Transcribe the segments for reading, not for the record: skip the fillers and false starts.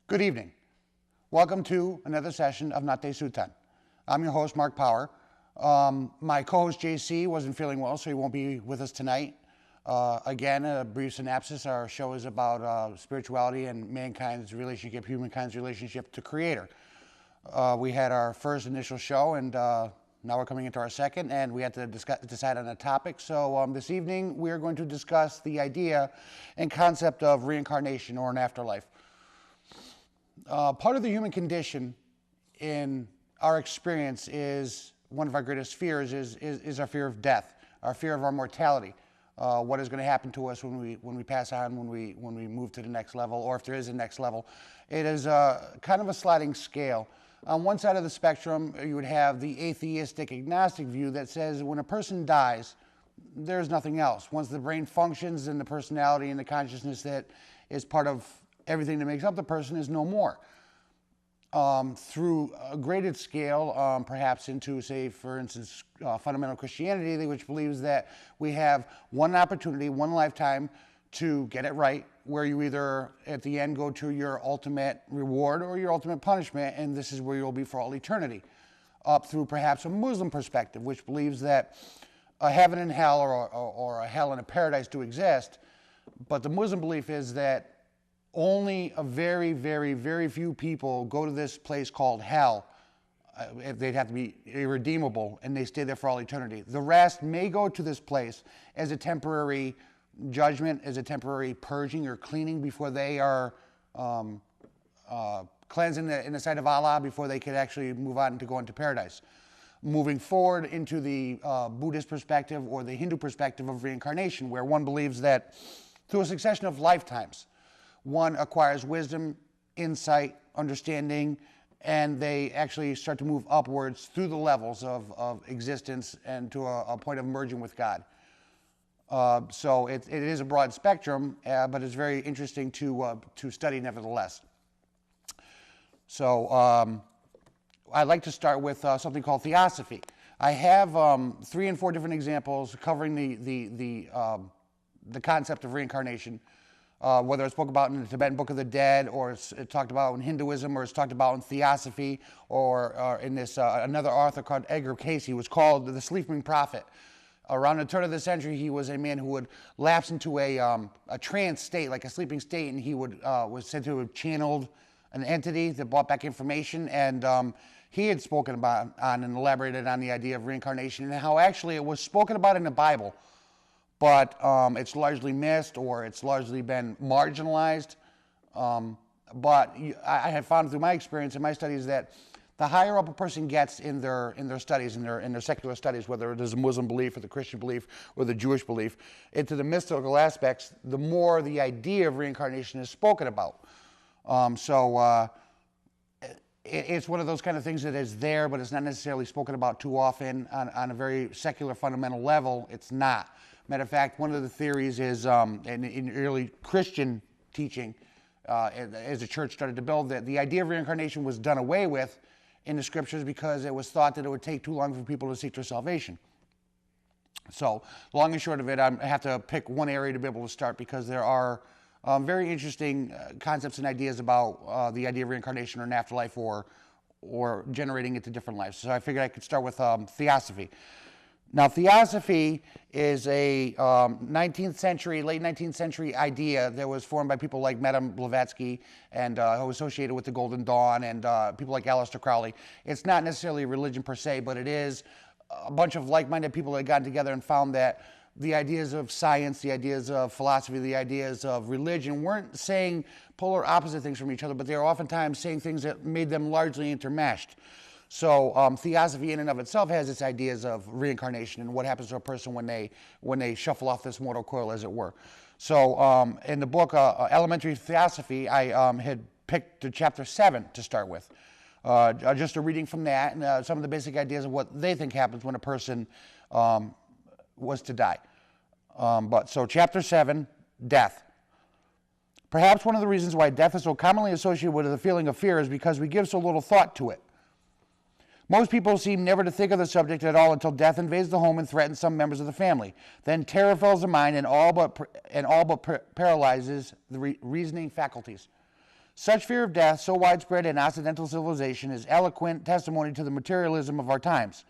Good evening. Welcome to another session of Seauton. I'm your host, Mark Power. My co-host, JC, wasn't feeling well, so he won't be with us tonight. Again, a brief synopsis. Our show is about spirituality and humankind's relationship to Creator. We had our first initial show, and now we're coming into our second, and we had to decide on a topic. So this evening, we're going to discuss the idea and concept of reincarnation or an afterlife. Part of the human condition in our experience is one of our greatest fears is our fear of death, our fear of our mortality. What is going to happen to us when we pass on, when we move to the next level, or if there is a next level. It is kind of a sliding scale. On one side of the spectrum, you would have the atheistic, agnostic view that says when a person dies, there's nothing else. Once the brain functions and the personality and the consciousness that is part of everything that makes up the person is no more. Through a graded scale, perhaps into, say, for instance, fundamental Christianity, which believes that we have one opportunity, one lifetime to get it right, where you either at the end go to your ultimate reward or your ultimate punishment, and this is where you'll be for all eternity. Up through perhaps a Muslim perspective, which believes that a heaven and hell or a hell and a paradise do exist, but the Muslim belief is that only a very, very, very few people go to this place called hell. They'd have to be irredeemable, and they stay there for all eternity. The rest may go to this place as a temporary judgment, as a temporary purging or cleaning before they are cleansed in the sight of Allah, before they could actually move on to go into paradise. Moving forward into the Buddhist perspective or the Hindu perspective of reincarnation, where one believes that through a succession of lifetimes, one acquires wisdom, insight, understanding, and they actually start to move upwards through the levels of existence and to a point of merging with God. So it is a broad spectrum, but it's very interesting to study nevertheless. So I'd like to start with something called theosophy. I have 3 and 4 different examples covering the concept of reincarnation. Whether it's spoken about in the Tibetan Book of the Dead, or it's talked about in Hinduism, or it's talked about in theosophy, or in this another author called Edgar Cayce. He was called the Sleeping Prophet. Around the turn of the century, he was a man who would lapse into a trance state, like a sleeping state, and he was said to have channeled an entity that brought back information, and he had spoken about and elaborated on the idea of reincarnation and how actually it was spoken about in the Bible, but it's largely missed, or it's largely been marginalized. But I have found through my experience and my studies that the higher up a person gets in their studies, in their secular studies, whether it is a Muslim belief or the Christian belief or the Jewish belief, into the mystical aspects, the more the idea of reincarnation is spoken about. It's one of those kind of things that is there, but it's not necessarily spoken about too often on a very secular, fundamental level. It's not. Matter of fact, one of the theories is, in early Christian teaching, as the church started to build, that the idea of reincarnation was done away with in the scriptures because it was thought that it would take too long for people to seek their salvation. So, long and short of it, I have to pick one area to be able to start, because there are very interesting concepts and ideas about the idea of reincarnation or an afterlife, or generating it to different lives. So I figured I could start with theosophy. Now, theosophy is a late 19th century idea that was formed by people like Madame Blavatsky, and who was associated with the Golden Dawn, and people like Aleister Crowley. It's not necessarily a religion per se, but it is a bunch of like-minded people that had gotten together and found that the ideas of science, the ideas of philosophy, the ideas of religion weren't saying polar opposite things from each other, but they were oftentimes saying things that made them largely intermeshed. So theosophy in and of itself has its ideas of reincarnation and what happens to a person when they shuffle off this mortal coil, as it were. So in the book Elementary Theosophy, I had picked chapter 7 to start with. Just a reading from that, and some of the basic ideas of what they think happens when a person was to die. So chapter 7, death. Perhaps one of the reasons why death is so commonly associated with the feeling of fear is because we give so little thought to it. Most people seem never to think of the subject at all until death invades the home and threatens some members of the family. Then terror fills the mind and all but paralyzes the reasoning faculties. Such fear of death, so widespread in Occidental civilization, is eloquent testimony to the materialism of our times.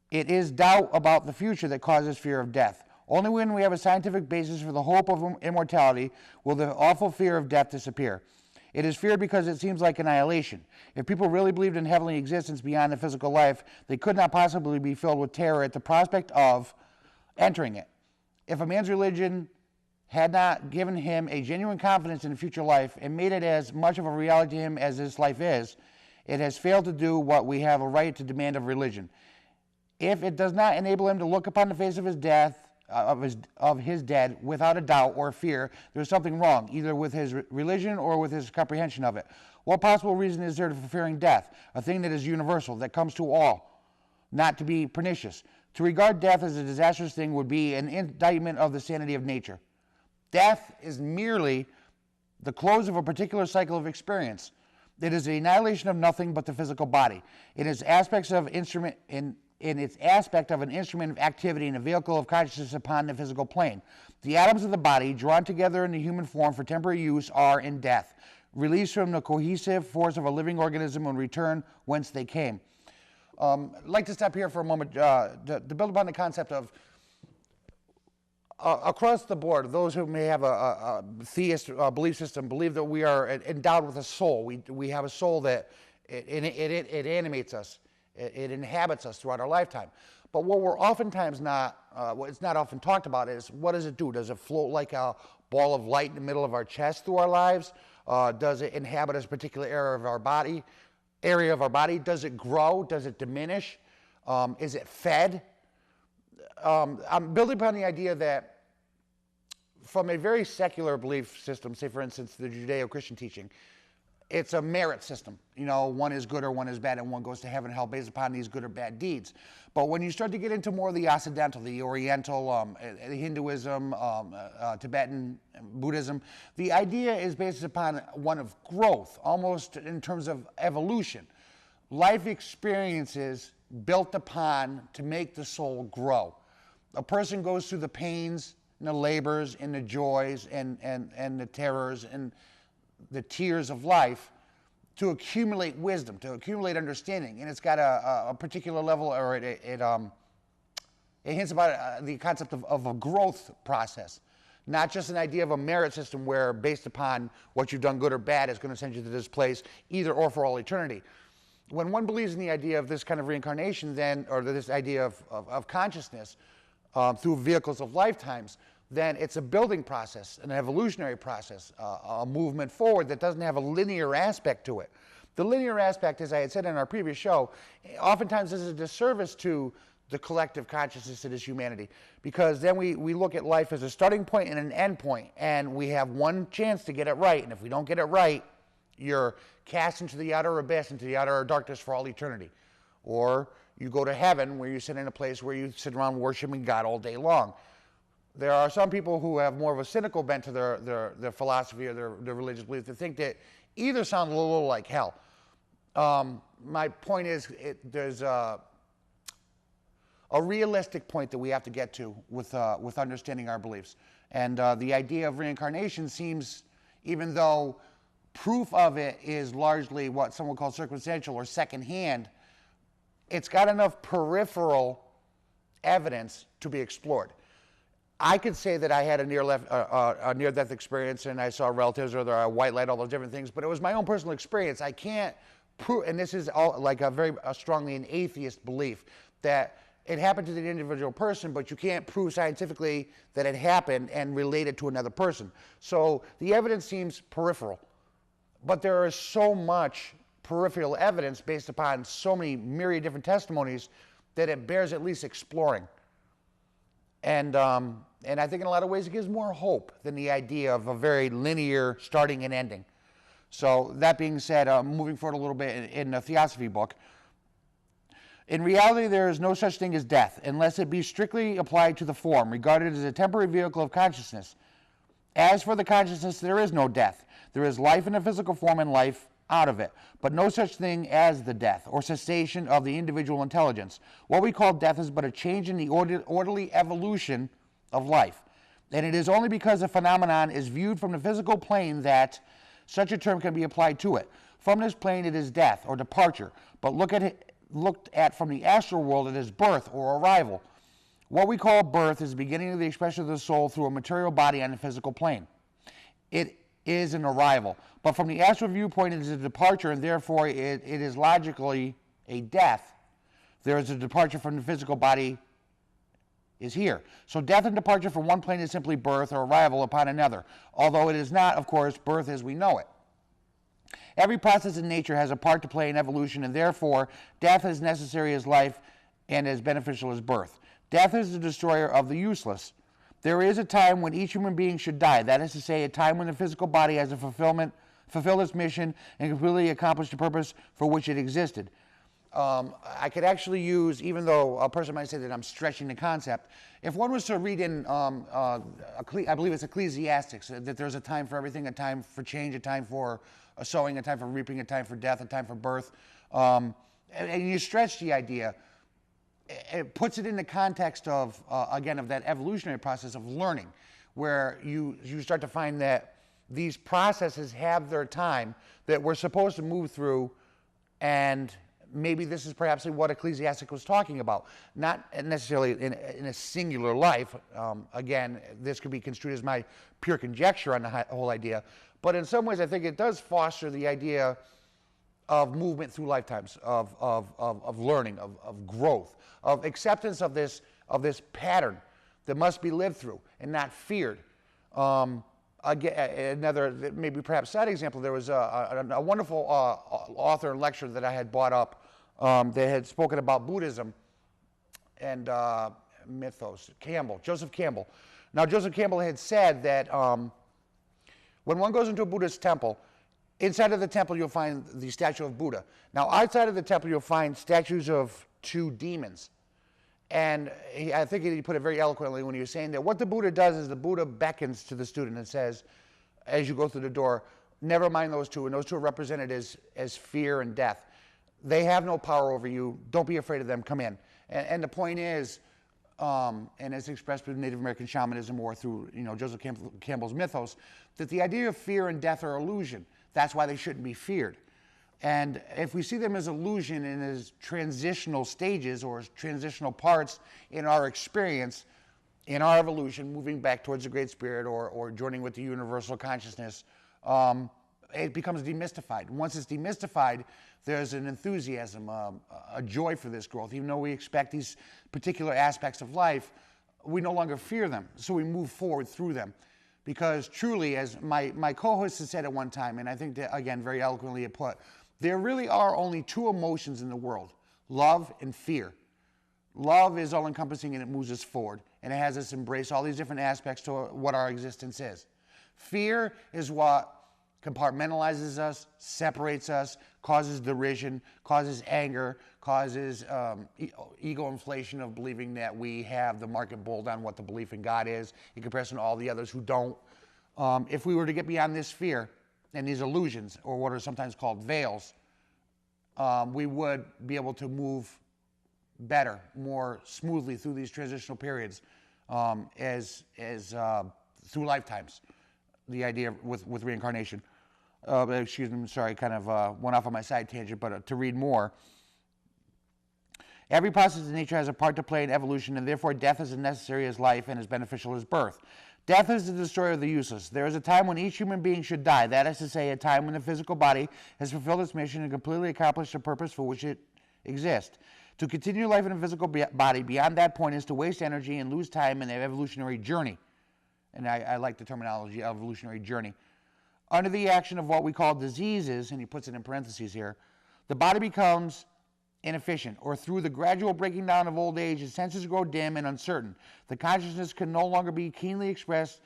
It is doubt about the future that causes fear of death. Only when we have a scientific basis for the hope of immortality will the awful fear of death disappear. It is feared because it seems like annihilation. If people really believed in heavenly existence beyond the physical life, they could not possibly be filled with terror at the prospect of entering it. If a man's religion had not given him a genuine confidence in the future life and made it as much of a reality to him as this life is, it has failed to do what we have a right to demand of religion. If it does not enable him to look upon the face of his death, of his dead without a doubt or fear, there is something wrong, either with his religion or with his comprehension of it. What possible reason is there for fearing death, a thing that is universal, that comes to all, not to be pernicious? To regard death as a disastrous thing would be an indictment of the sanity of nature. Death is merely the close of a particular cycle of experience. It is the annihilation of nothing but the physical body. It is aspects of instrument in its aspect of an instrument of activity and a vehicle of consciousness upon the physical plane. The atoms of the body, drawn together in the human form for temporary use, are in death, released from the cohesive force of a living organism and return whence they came. I'd like to stop here for a moment to build upon the concept of across the board, those who may have a theist belief system believe that we are endowed with a soul. We have a soul that it animates us. It inhabits us throughout our lifetime. But what we're oftentimes what it's not often talked about is, what does it do? Does it float like a ball of light in the middle of our chest through our lives? Does it inhabit a particular area of our body? Does it grow? Does it diminish? Is it fed? I'm building upon the idea that from a very secular belief system, say for instance the Judeo-Christian teaching, it's a merit system. You know, one is good or one is bad, and one goes to heaven and hell based upon these good or bad deeds. But when you start to get into more of the Occidental, the Oriental, Hinduism, Tibetan, Buddhism, the idea is based upon one of growth, almost in terms of evolution. Life experiences built upon to make the soul grow. A person goes through the pains and the labors and the joys and the terrors and the tears of life to accumulate wisdom, to accumulate understanding. And it's got a particular level, or it hints about the concept of a growth process, not just an idea of a merit system where based upon what you've done good or bad is going to send you to this place, either or for all eternity. When one believes in the idea of this kind of reincarnation, then, or this idea of consciousness through vehicles of lifetimes, then it's a building process, an evolutionary process, a movement forward that doesn't have a linear aspect to it. The linear aspect, as I had said in our previous show, oftentimes is a disservice to the collective consciousness that is humanity, because then we look at life as a starting point and an end point, and we have one chance to get it right, and if we don't get it right, you're cast into the outer abyss, into the outer darkness for all eternity. Or you go to heaven, where you sit in a place where you sit around worshiping God all day long. There are some people who have more of a cynical bent to their philosophy or their religious belief to think that either sound a little like hell. My point is, there's a realistic point that we have to get to with understanding our beliefs. And the idea of reincarnation seems, even though proof of it is largely what some would call circumstantial or secondhand, it's got enough peripheral evidence to be explored. I could say that I had a near-death experience and I saw relatives or a white light, all those different things, but it was my own personal experience. I can't prove, and this is all like a strongly an atheist belief, that it happened to the individual person, but you can't prove scientifically that it happened and relate it to another person. So the evidence seems peripheral, but there is so much peripheral evidence based upon so many myriad different testimonies that it bears at least exploring. And I think in a lot of ways it gives more hope than the idea of a very linear starting and ending. So that being said, moving forward a little bit in the Theosophy book, in reality there is no such thing as death, unless it be strictly applied to the form, regarded as a temporary vehicle of consciousness. As for the consciousness, there is no death. There is life in the physical form and life out of it, but no such thing as the death or cessation of the individual intelligence. What we call death is but a change in the orderly evolution of life, and it is only because a phenomenon is viewed from the physical plane that such a term can be applied to it. From this plane, it is death or departure, but looked at from the astral world, it is birth or arrival. What we call birth is the beginning of the expression of the soul through a material body on the physical plane. It is an arrival, but from the astral viewpoint, it is a departure, and therefore it is logically a death. There is a departure from the physical body is here. So death and departure from one plane is simply birth or arrival upon another, although it is not, of course, birth as we know it. Every process in nature has a part to play in evolution, and therefore death is necessary as life and as beneficial as birth. Death is the destroyer of the useless. There is a time when each human being should die. That is to say, a time when the physical body has fulfilled its mission and completely accomplished the purpose for which it existed. I could actually use, even though a person might say that I'm stretching the concept, if one was to read in, I believe it's Ecclesiastics, that there's a time for everything, a time for change, a time for sowing, a time for reaping, a time for death, a time for birth, and you stretch the idea, it puts it in the context of, again, of that evolutionary process of learning, where you start to find that these processes have their time that we're supposed to move through, and maybe this is perhaps what Ecclesiastic was talking about. Not necessarily in a singular life. Again, this could be construed as my pure conjecture on the whole idea. But in some ways, I think it does foster the idea of movement through lifetimes, of learning, of growth, of acceptance of this pattern that must be lived through and not feared. Again, another, maybe perhaps sad example, there was a wonderful author and lecturer that I had brought up that had spoken about Buddhism and mythos, Joseph Campbell. Now, Joseph Campbell had said that when one goes into a Buddhist temple, inside of the temple you'll find the statue of Buddha. Now, outside of the temple you'll find statues of two demons. And I think he put it very eloquently when he was saying that what the Buddha does is the Buddha beckons to the student and says, as you go through the door, never mind those two, and those two are represented as fear and death. They have no power over you. Don't be afraid of them. Come in. And the point is, and as expressed through Native American shamanism or through Joseph Campbell's mythos, that the idea of fear and death are illusion. That's why they shouldn't be feared. And if we see them as illusion and as transitional stages or as transitional parts in our experience, in our evolution, moving back towards the Great Spirit or joining with the universal consciousness, it becomes demystified. Once it's demystified, there's an enthusiasm, a joy for this growth. Even though we expect these particular aspects of life, we no longer fear them, so we move forward through them. Because truly, as my co-host has said at one time, and I think that, again, very eloquently it put, there really are only two emotions in the world, love and fear. Love is all-encompassing and it moves us forward, and it has us embrace all these different aspects to what our existence is. Fear is what compartmentalizes us, separates us, causes derision, causes anger, causes ego inflation of believing that we have the market bulled on what the belief in God is in comparison to all the others who don't. If we were to get beyond this fear and these illusions, or what are sometimes called veils, we would be able to move better, more smoothly through these transitional periods as through lifetimes. The idea with reincarnation. Excuse me, sorry, kind of went off on my side tangent, but to read more. Every process in nature has a part to play in evolution, and therefore death is as necessary as life and as beneficial as birth. Death is the destroyer of the useless. There is a time when each human being should die. That is to say, a time when the physical body has fulfilled its mission and completely accomplished the purpose for which it exists. To continue life in a physical body beyond that point is to waste energy and lose time in the evolutionary journey. And I like the terminology, evolutionary journey. Under the action of what we call diseases, and he puts it in parentheses here, the body becomes inefficient, or through the gradual breaking down of old age, its senses grow dim and uncertain. The consciousness can no longer be keenly expressed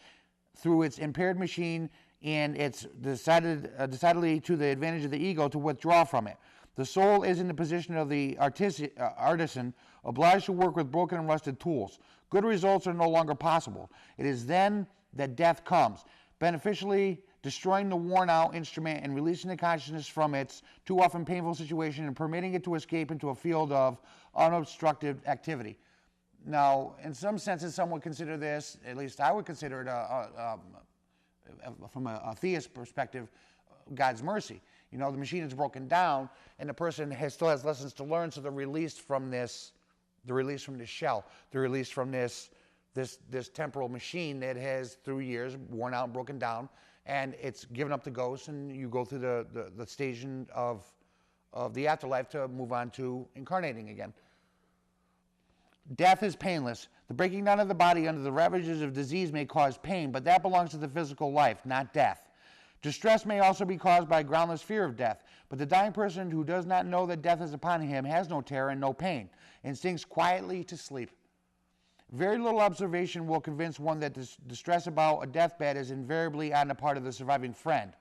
through its impaired machine, and it's decidedly to the advantage of the ego to withdraw from it. The soul is in the position of the artisan, obliged to work with broken and rusted tools. Good results are no longer possible. It is then that death comes, beneficially destroying the worn-out instrument and releasing the consciousness from its too often painful situation and permitting it to escape into a field of unobstructed activity. Now, in some senses, some would consider this, at least I would consider it, from a theist perspective, God's mercy. You know, the machine is broken down, and the person still has lessons to learn, so they're released from this. They're released from this shell. They're released from this temporal machine that has, through years, worn out and broken down, and it's given up to ghosts, and you go through the stage of the afterlife to move on to incarnating again. Death is painless. The breaking down of the body under the ravages of disease may cause pain, but that belongs to the physical life, not death. Distress may also be caused by a groundless fear of death, but the dying person who does not know that death is upon him has no terror and no pain, and sinks quietly to sleep. Very little observation will convince one that distress about a deathbed is invariably on the part of the surviving friend,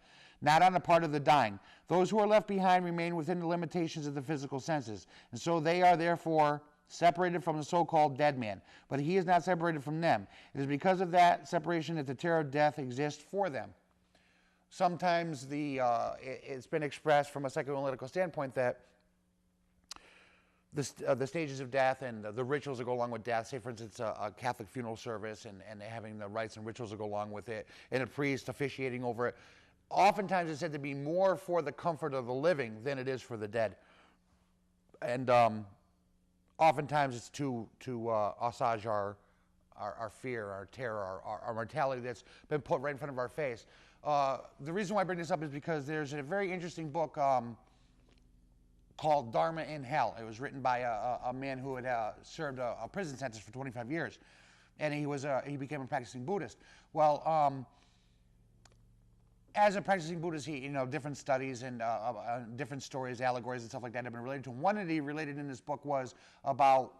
not on the part of the dying. Those who are left behind remain within the limitations of the physical senses, and so they are therefore separated from the so-called dead man. But he is not separated from them. It is because of that separation that the terror of death exists for them. Sometimes it's been expressed from a psychoanalytical standpoint that the stages of death and the rituals that go along with death, say for instance a Catholic funeral service and having the rites and rituals that go along with it, and a priest officiating over it, oftentimes it's said to be more for the comfort of the living than it is for the dead. And oftentimes it's to assuage our fear, our terror, our mortality that's been put right in front of our face. The reason why I bring this up is because there's a very interesting book called Dharma in Hell. It was written by a man who had served a prison sentence for 25 years, and he became a practicing Buddhist. Well, as a practicing Buddhist, different studies and different stories, allegories, and stuff like that have been related to him. One that he related in this book was about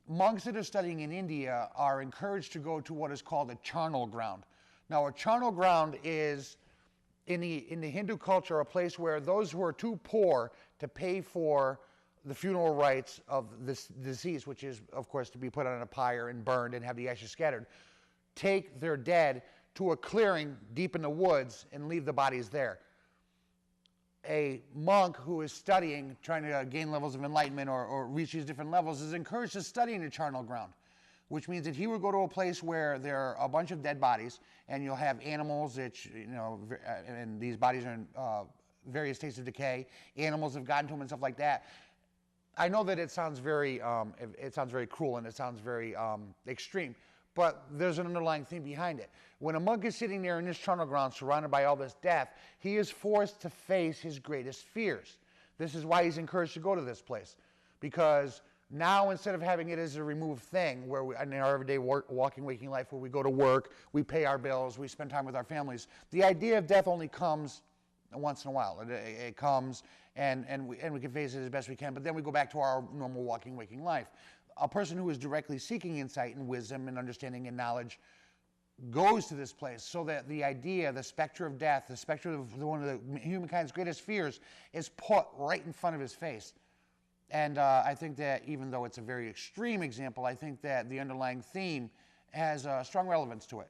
monks that are studying in India are encouraged to go to what is called a charnel ground. Now, a charnel ground is, in the Hindu culture, a place where those who are too poor to pay for the funeral rites of the deceased, which is, of course, to be put on a pyre and burned and have the ashes scattered, take their dead to a clearing deep in the woods and leave the bodies there. A monk who is studying, trying to gain levels of enlightenment or reach these different levels, is encouraged to study in a charnel ground, which means that he would go to a place where there are a bunch of dead bodies, and you'll have animals that, and these bodies are in various states of decay. Animals have gotten to them and stuff like that. I know that it sounds very cruel and it sounds very extreme, but there's an underlying theme behind it. When a monk is sitting there in this charnel ground surrounded by all this death, he is forced to face his greatest fears. This is why he's encouraged to go to this place, because now, instead of having it as a removed thing, where in our everyday walking, waking life, where we go to work, we pay our bills, we spend time with our families, the idea of death only comes once in a while. It comes, and we can face it as best we can, but then we go back to our normal walking, waking life. A person who is directly seeking insight and wisdom and understanding and knowledge goes to this place, so that the idea, the specter of death, the specter of one of the humankind's greatest fears, is put right in front of his face. And I think that even though it's a very extreme example, I think that the underlying theme has strong relevance to it.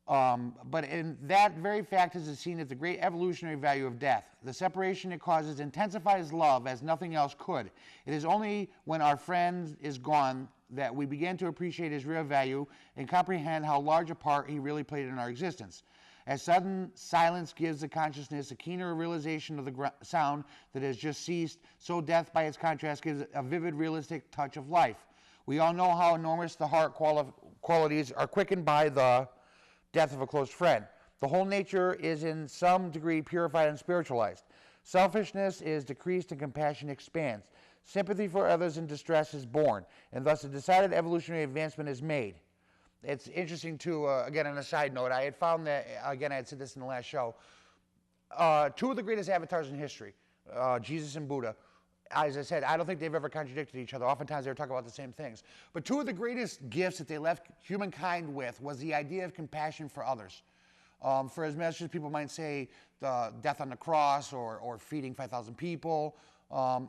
But in that very fact is seen as the great evolutionary value of death. The separation it causes intensifies love as nothing else could. It is only when our friend is gone that we begin to appreciate his real value and comprehend how large a part he really played in our existence. As sudden silence gives the consciousness a keener realization of the sound that has just ceased, so death, by its contrast, gives a vivid, realistic touch of life. We all know how enormous the heart qualities are quickened by the death of a close friend. The whole nature is in some degree purified and spiritualized. Selfishness is decreased and compassion expands. Sympathy for others in distress is born, and thus a decided evolutionary advancement is made. It's interesting to, again, on a side note, I had found that, again, I had said this in the last show, two of the greatest avatars in history, Jesus and Buddha, as I said, I don't think they've ever contradicted each other. Oftentimes they were talking about the same things. But two of the greatest gifts that they left humankind with was the idea of compassion for others. For as much as people might say the death on the cross or feeding 5,000 people,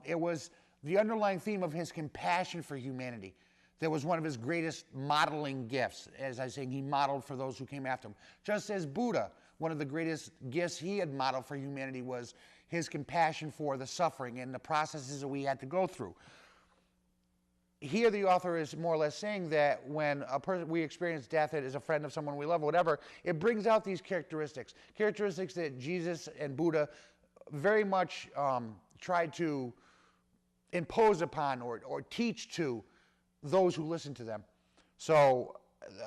it was the underlying theme of his compassion for humanity. That was one of his greatest modeling gifts. As I was saying, he modeled for those who came after him. Just as Buddha, one of the greatest gifts he had modeled for humanity was his compassion for the suffering and the processes that we had to go through. here the author is more or less saying that when a person, we experience death as a friend of someone we love, whatever, it brings out these characteristics that Jesus and Buddha very much tried to impose upon or teach to those who listen to them. So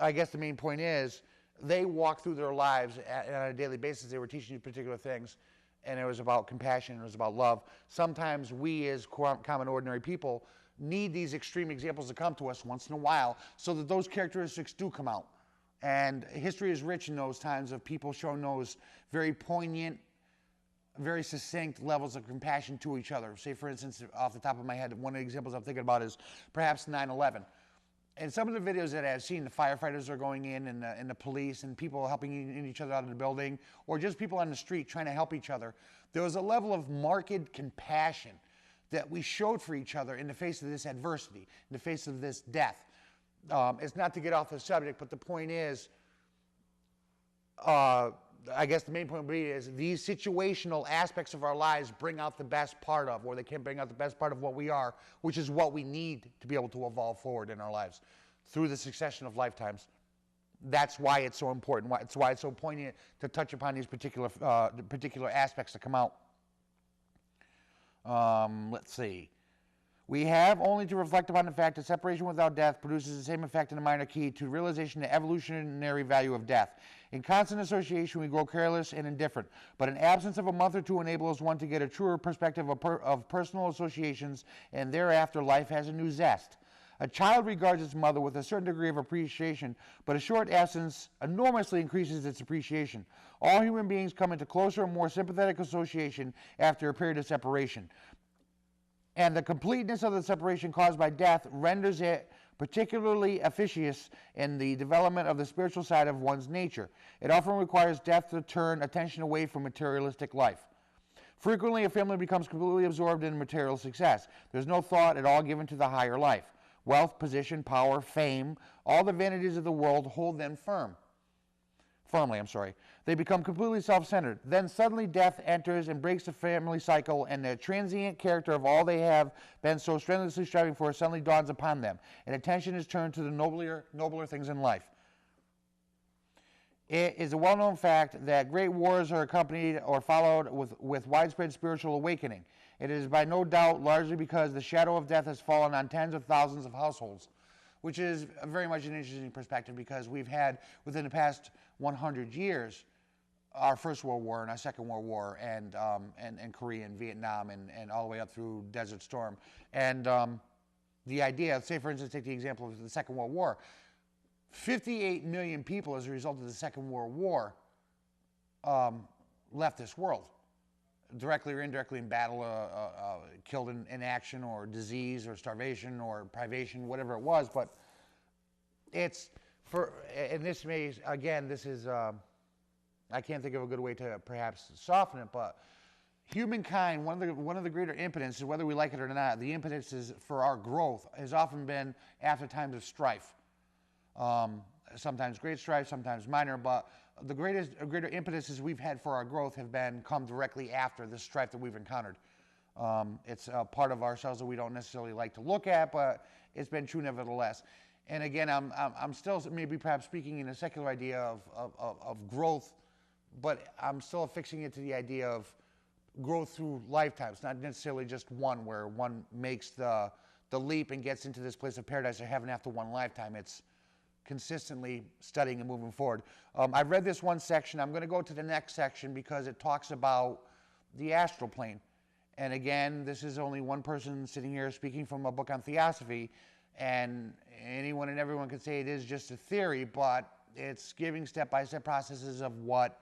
I guess the main point is they walk through their lives on a daily basis. They were teaching you particular things, and it was about compassion, it was about love. Sometimes we as common ordinary people need these extreme examples to come to us once in a while so that those characteristics do come out. And history is rich in those times of people showing those very poignant, very succinct levels of compassion to each other. Say, for instance, off the top of my head, one of the examples I'm thinking about is perhaps 9/11. And some of the videos that I've seen, the firefighters are going in and the police and people helping each other out of the building, or just people on the street trying to help each other. There was a level of marked compassion that we showed for each other in the face of this adversity, in the face of this death. It's not to get off the subject, but the point is, I guess the main point would be is these situational aspects of our lives bring out the best part of, or they can bring out the best part of what we are, which is what we need to be able to evolve forward in our lives through the succession of lifetimes. That's why it's so important. It's why it's so poignant to touch upon these particular aspects that come out. Let's see. We have only to reflect upon the fact that separation without death produces the same effect in the minor key to realization of the evolutionary value of death. In constant association, we grow careless and indifferent, but an absence of a month or two enables one to get a truer perspective of personal associations, and thereafter life has a new zest. A child regards its mother with a certain degree of appreciation, but a short absence enormously increases its appreciation. All human beings come into closer and more sympathetic association after a period of separation. And the completeness of the separation caused by death renders it particularly efficacious in the development of the spiritual side of one's nature. It often requires death to turn attention away from materialistic life. Frequently, a family becomes completely absorbed in material success. There's no thought at all given to the higher life. Wealth, position, power, fame, all the vanities of the world hold them firmly. They become completely self-centered. Then suddenly death enters and breaks the family cycle, and the transient character of all they have been so strenuously striving for suddenly dawns upon them, and attention is turned to the nobler things in life. It is a well-known fact that great wars are accompanied or followed with widespread spiritual awakening. It is by no doubt largely because the shadow of death has fallen on tens of thousands of households, which is very much an interesting perspective because we've had, within the past 100 years, our First World War and our Second World War and Korea and Vietnam and all the way up through Desert Storm. And the idea, say for instance, take the example of the Second World War. 58 million people as a result of the Second World War left this world, directly or indirectly in battle, killed in action or disease or starvation or privation, whatever it was. But it's and this may, again, this is, I can't think of a good way to perhaps soften it, but humankind, one of the greater impetuses, whether we like it or not, the impetuses for our growth has often been after times of strife. Sometimes great strife, sometimes minor, but the greater impetuses we've had for our growth have come directly after the strife that we've encountered. It's a part of ourselves that we don't necessarily like to look at, but it's been true nevertheless. And again, I'm still maybe perhaps speaking in a secular idea of growth, but I'm still affixing it to the idea of growth through lifetimes, not necessarily just one where one makes the leap and gets into this place of paradise or heaven after one lifetime. It's consistently studying and moving forward. I've read this one section. I'm going to go to the next section because it talks about the astral plane. And again, this is only one person sitting here speaking from a book on theosophy, and anyone and everyone can say it is just a theory, but it's giving step-by-step processes of what,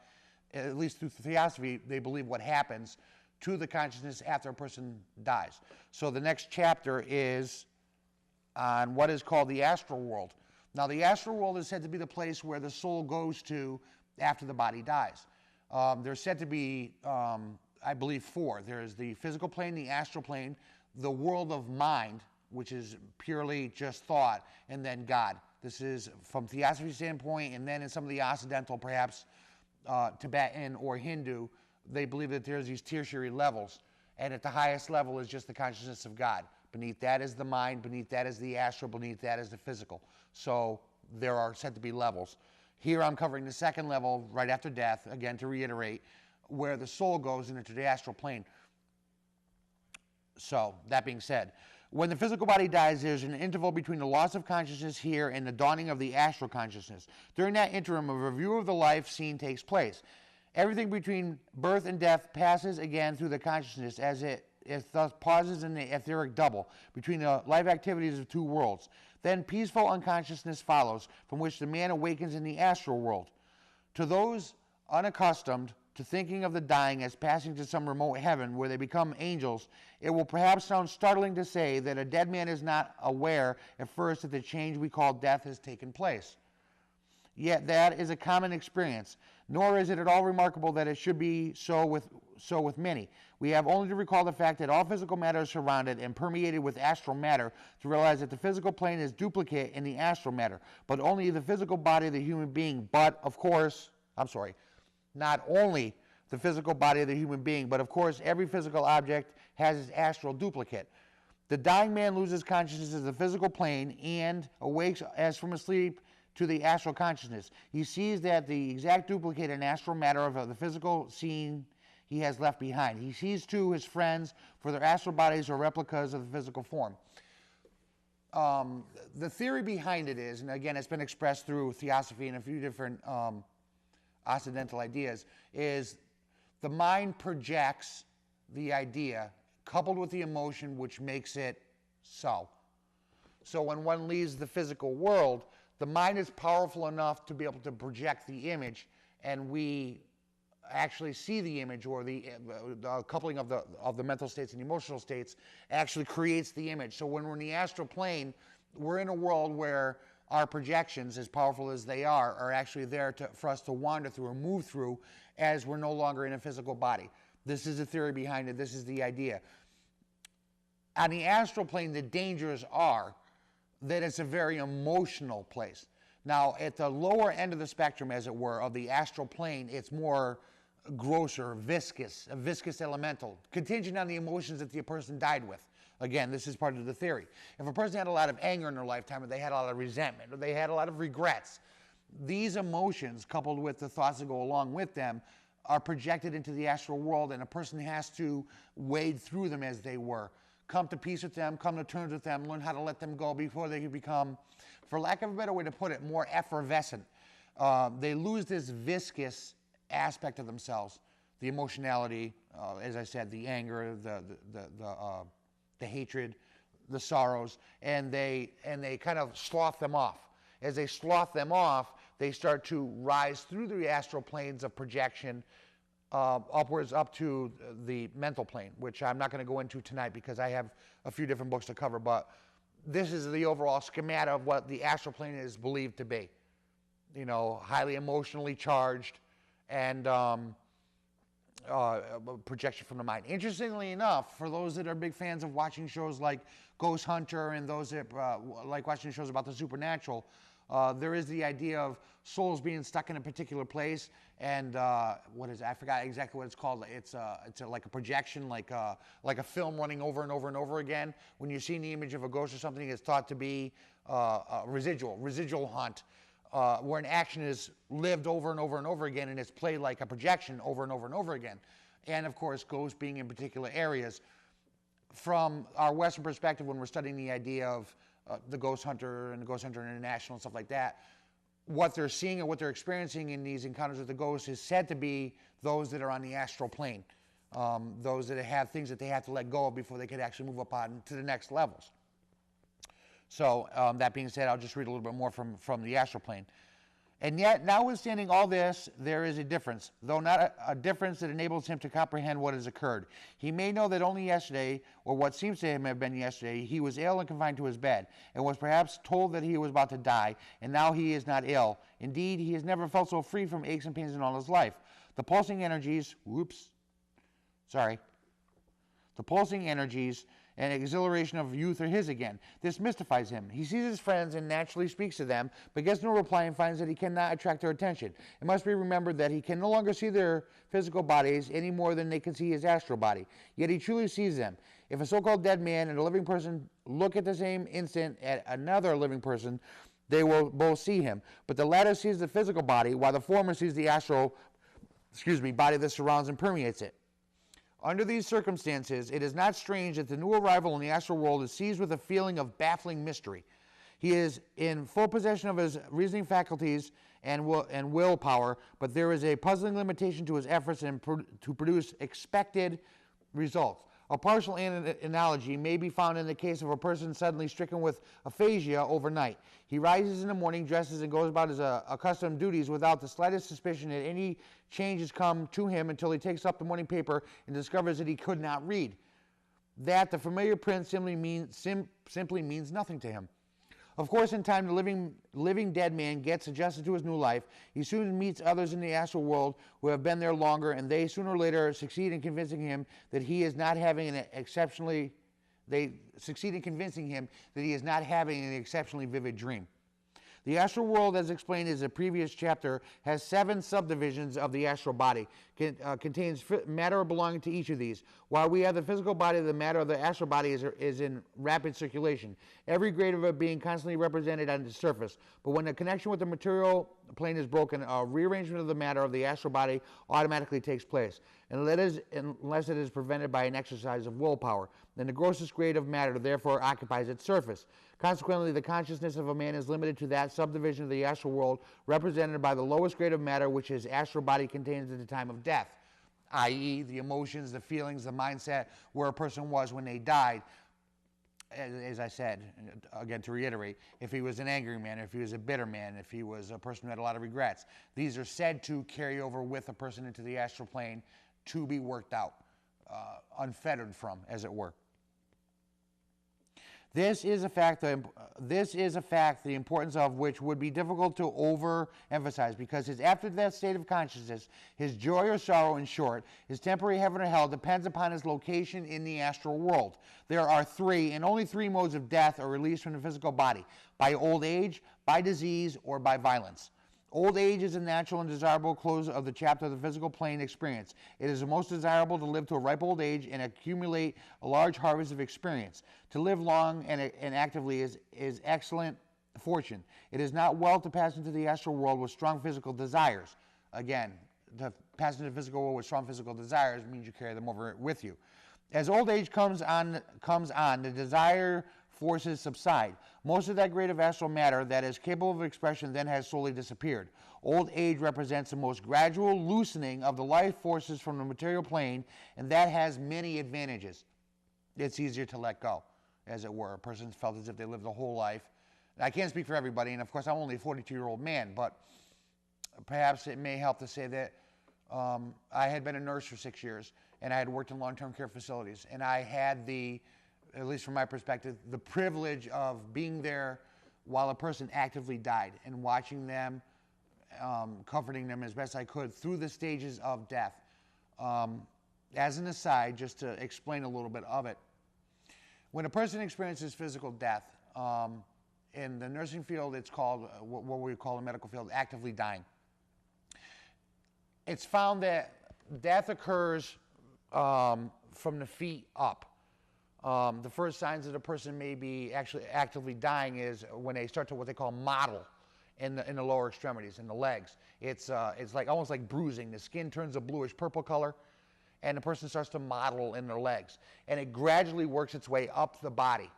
at least through theosophy, they believe what happens to the consciousness after a person dies. So the next chapter is on what is called the astral world. Now, the astral world is said to be the place where the soul goes to after the body dies. There's said to be, I believe, four. There's the physical plane, the astral plane, the world of mind, which is purely just thought, and then God. This is from theosophy standpoint, and then in some of the Occidental, perhaps Tibetan or Hindu, they believe that there's these tertiary levels, and at the highest level is just the consciousness of God. Beneath that is the mind, beneath that is the astral, beneath that is the physical. So there are said to be levels. Here I'm covering the second level right after death, again to reiterate, where the soul goes into the astral plane. So, that being said, when the physical body dies, there's an interval between the loss of consciousness here and the dawning of the astral consciousness. During that interim, a review of the life scene takes place. Everything between birth and death passes again through the consciousness as it thus pauses in the etheric double between the life activities of two worlds. Then peaceful unconsciousness follows, from which the man awakens in the astral world. To those unaccustomed to thinking of the dying as passing to some remote heaven where they become angels, it will perhaps sound startling to say that a dead man is not aware at first that the change we call death has taken place. Yet that is a common experience, nor is it at all remarkable that it should be so with many. We have only to recall the fact that all physical matter is surrounded and permeated with astral matter to realize that the physical plane is duplicate in the astral matter, but only the physical body of the human being. But, of course, not only the physical body of the human being, but of course every physical object has its astral duplicate. The dying man loses consciousness as the physical plane and awakes as from a sleep to the astral consciousness. He sees that the exact duplicate in astral matter of the physical scene he has left behind. He sees too his friends, for their astral bodies are replicas of the physical form. The theory behind it is, and again it's been expressed through theosophy and a few different occidental ideas, is the mind projects the idea coupled with the emotion which makes it so. So when one leaves the physical world, the mind is powerful enough to be able to project the image, and we actually see the image, or the coupling of the mental states and emotional states actually creates the image. So when we're in the astral plane, we're in a world where our projections, as powerful as they are actually there for us to wander through or move through as we're no longer in a physical body. This is the theory behind it. This is the idea. On the astral plane, the dangers are that it's a very emotional place. Now, at the lower end of the spectrum, as it were, of the astral plane, it's more grosser, viscous, a viscous elemental, contingent on the emotions that the person died with. Again, this is part of the theory. If a person had a lot of anger in their lifetime, or they had a lot of resentment, or they had a lot of regrets, these emotions, coupled with the thoughts that go along with them, are projected into the astral world, and a person has to wade through them as they were. Come to peace with them, come to terms with them, learn how to let them go before they can become, for lack of a better way to put it, more effervescent. They lose this viscous aspect of themselves, the emotionality, as I said, the anger, the hatred, the sorrows, and they kind of slough them off. As they slough them off, they start to rise through the astral planes of projection upwards up to the mental plane, which I'm not going to go into tonight because I have a few different books to cover, but this is the overall schema of what the astral plane is believed to be. You know, highly emotionally charged and projection from the mind. Interestingly enough, for those that are big fans of watching shows like Ghost Hunter and those that like watching shows about the supernatural, there is the idea of souls being stuck in a particular place, and what is it? I forgot exactly what it's called. It's like a projection, like a film running over and over and over again. When you're seeing the image of a ghost or something, it's thought to be a residual haunt, where an action is lived over and over and over again, and it's played like a projection over and over and over again. And of course, ghosts being in particular areas. From our Western perspective, when we're studying the idea of the Ghost Hunter and the Ghost Hunter International and stuff like that, what they're seeing and what they're experiencing in these encounters with the ghosts is said to be those that are on the astral plane, those that have things that they have to let go of before they could actually move up on to the next levels. So that being said, I'll just read a little bit more from the astral plane. And yet, notwithstanding all this, there is a difference, though not a difference that enables him to comprehend what has occurred. He may know that only yesterday, or what seems to him have been yesterday, he was ill and confined to his bed, and was perhaps told that he was about to die, and now he is not ill. Indeed, he has never felt so free from aches and pains in all his life. The pulsing energies, and and exhilaration of youth are his again. This mystifies him. He sees his friends and naturally speaks to them, but gets no reply and finds that he cannot attract their attention. It must be remembered that he can no longer see their physical bodies any more than they can see his astral body. Yet he truly sees them. If a so-called dead man and a living person look at the same instant at another living person, they will both see him. But the latter sees the physical body, while the former sees the astral, body that surrounds and permeates it. Under these circumstances, it is not strange that the new arrival in the astral world is seized with a feeling of baffling mystery. He is in full possession of his reasoning faculties and willpower, but there is a puzzling limitation to his efforts to produce expected results. A partial analogy may be found in the case of a person suddenly stricken with aphasia overnight. He rises in the morning, dresses, and goes about his accustomed duties without the slightest suspicion that any change has come to him until he takes up the morning paper and discovers that he could not read. That the familiar print simply means nothing to him. Of course, in time, the living dead man gets adjusted to his new life. He soon meets others in the astral world who have been there longer, and they sooner or later succeed in convincing him that he is not having an exceptionally vivid dream. The astral world, as explained in the previous chapter, has 7 subdivisions of the astral body. Contains matter belonging to each of these. While we have the physical body, the matter of the astral body is in rapid circulation, every grade of it being constantly represented on the surface. But when the connection with the material plane is broken, a rearrangement of the matter of the astral body automatically takes place, unless it is prevented by an exercise of willpower. Then the grossest grade of matter therefore occupies its surface. Consequently, the consciousness of a man is limited to that subdivision of the astral world represented by the lowest grade of matter which his astral body contains at the time of death, i.e. the emotions, the feelings, the mindset where a person was when they died. As I said, again to reiterate, if he was an angry man, if he was a bitter man, if he was a person who had a lot of regrets, these are said to carry over with a person into the astral plane to be worked out, unfettered from, as it were. This is a fact, the importance of which would be difficult to overemphasize, because his after-death state of consciousness, his joy or sorrow, in short, his temporary heaven or hell, depends upon his location in the astral world. There are 3, and only 3 modes of death or release from the physical body: by old age, by disease, or by violence. Old age is a natural and desirable close of the chapter of the physical plane experience. It is the most desirable to live to a ripe old age and accumulate a large harvest of experience. To live long and actively is excellent fortune. It is not well to pass into the astral world with strong physical desires. Again, to pass into the physical world with strong physical desires means you carry them over with you. As old age comes on, the desire forces subside. Most of that grade of astral matter that is capable of expression then has slowly disappeared. Old age represents the most gradual loosening of the life forces from the material plane, and that has many advantages. It's easier to let go, as it were. A person felt as if they lived a whole life. And I can't speak for everybody, and of course I'm only a 42-year-old man, but perhaps it may help to say that I had been a nurse for 6 years, and I had worked in long-term care facilities, and I had at least from my perspective, the privilege of being there while a person actively died and watching them, comforting them as best I could through the stages of death. As an aside, just to explain a little bit of it, when a person experiences physical death, in the nursing field, it's called, what we call in the medical field, actively dying. It's found that death occurs from the feet up. The first signs that a person may be actually actively dying is when they start to what they call mottle in the lower extremities, in the legs. It's like almost like bruising. The skin turns a bluish purple color, and the person starts to mottle in their legs. And it gradually works its way up the body.